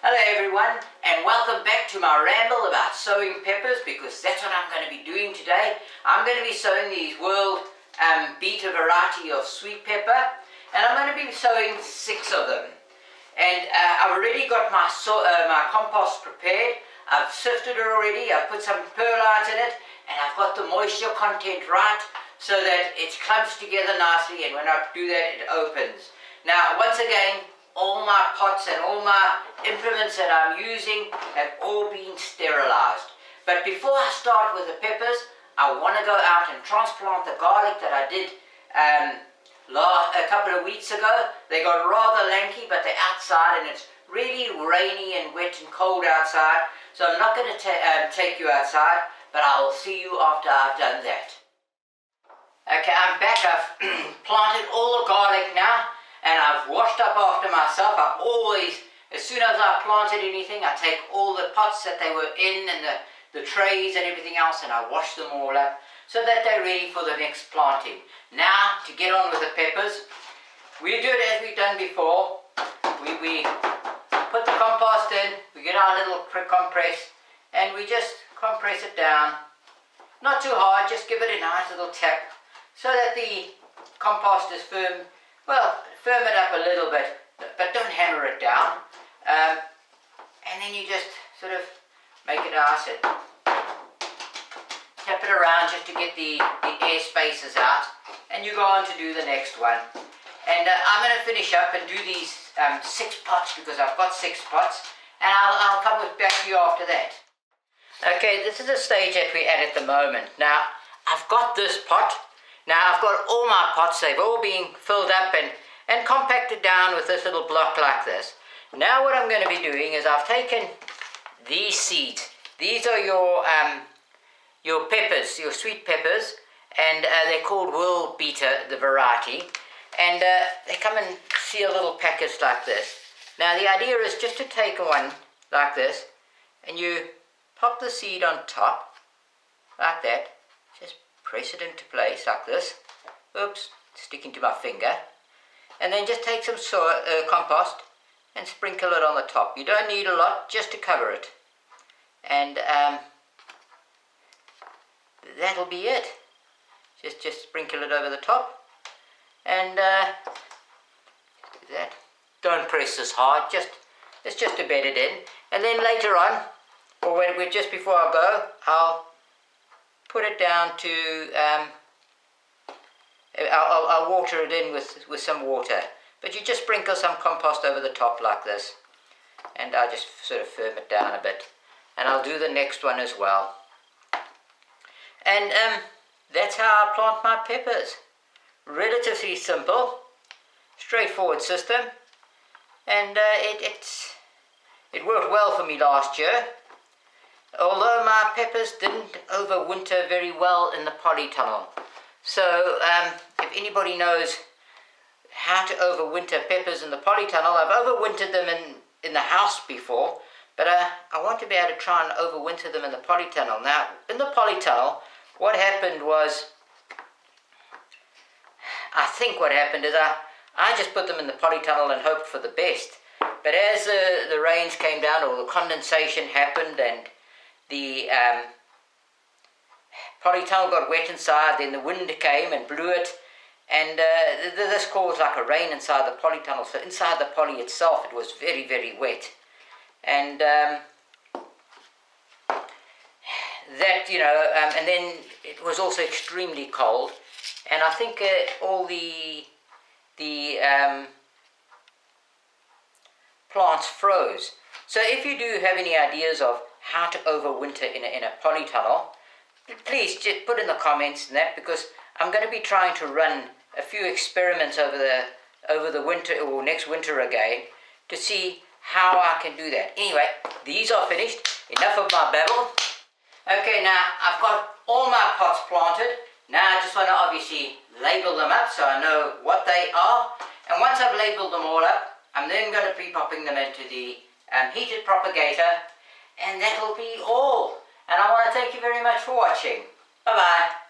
Hello everyone, and welcome back to my ramble about sowing peppers, because that's what I'm going to be doing today. I'm going to be sowing these world beater variety of sweet pepper, and I'm going to be sowing 6 of them. And I've already got my compost prepared. I've sifted it already, I've put some perlite in it, and I've got the moisture content right so that it clumps together nicely, and when I do that it opens. Now once again, all my pots and all my implements that I'm using have all been sterilized. But before I start with the peppers, I want to go out and transplant the garlic that I did a couple of weeks ago. They got rather lanky, but they're outside and it's really rainy and wet and cold outside. So I'm not going to take you outside, but I will see you after I've done that. Okay, I'm back. I've planted all the garlic now. And I've washed up after myself. I always, as soon as I planted anything, I take all the pots that they were in and the trays and everything else, and I wash them all up so that they're ready for the next planting. Now, to get on with the peppers, we do it as we've done before. We put the compost in, we get our little compress, and we just compress it down. Not too hard, just give it a nice little tap so that the compost is firm. Well, firm it up a little bit, but don't hammer it down. And then you just sort of make it nice and tap it around just to get the air spaces out. And you go on to do the next one. And I'm going to finish up and do these 6 pots, because I've got 6 pots. And I'll come back to you after that. Okay, this is the stage that we're at the moment. Now, I've got this pot. Now I've got all my pots, they've all been filled up and compacted down with this little block like this. Now what I'm going to be doing is I've taken these seeds. These are your peppers, your sweet peppers, and they're called world beater, the variety. And they come in seal little packets like this. Now the idea is just to take one like this, and you pop the seed on top, like that. Just press it into place like this. Oops, sticking to my finger. And then just take some compost and sprinkle it on the top. You don't need a lot, just to cover it. And that'll be it. Just sprinkle it over the top. And do that. Don't press this hard, it's just to bed it in. And then later on, or just before I go, I'll put it down to, I'll water it in with some water. But you just sprinkle some compost over the top like this. And I'll just sort of firm it down a bit. And I'll do the next one as well. And that's how I plant my peppers. Relatively simple, straightforward system. And it worked well for me last year. Although my peppers didn't overwinter very well in the polytunnel. So if anybody knows how to overwinter peppers in the polytunnel, I've overwintered them in the house before, but I want to be able to try and overwinter them in the polytunnel. Now, in the polytunnel, what happened was, I think what happened is I just put them in the polytunnel and hoped for the best. But as the rains came down, or the condensation happened, and the polytunnel got wet inside, then the wind came and blew it, and this caused like a rain inside the polytunnel. So inside the poly itself, it was very, very wet. And that, and then it was also extremely cold. And I think all the plants froze. So if you do have any ideas of how to overwinter in a polytunnel, please just put in the comments and that, because I'm going to be trying to run a few experiments over the winter, or next winter again, to see how I can do that. Anyway, these are finished. Enough of my babble. Okay, now I've got all my pots planted. Now I just want to obviously label them up so I know what they are. And once I've labeled them all up, I'm then going to be popping them into the heated propagator. And that'll be all. And I want to thank you very much for watching. Bye-bye.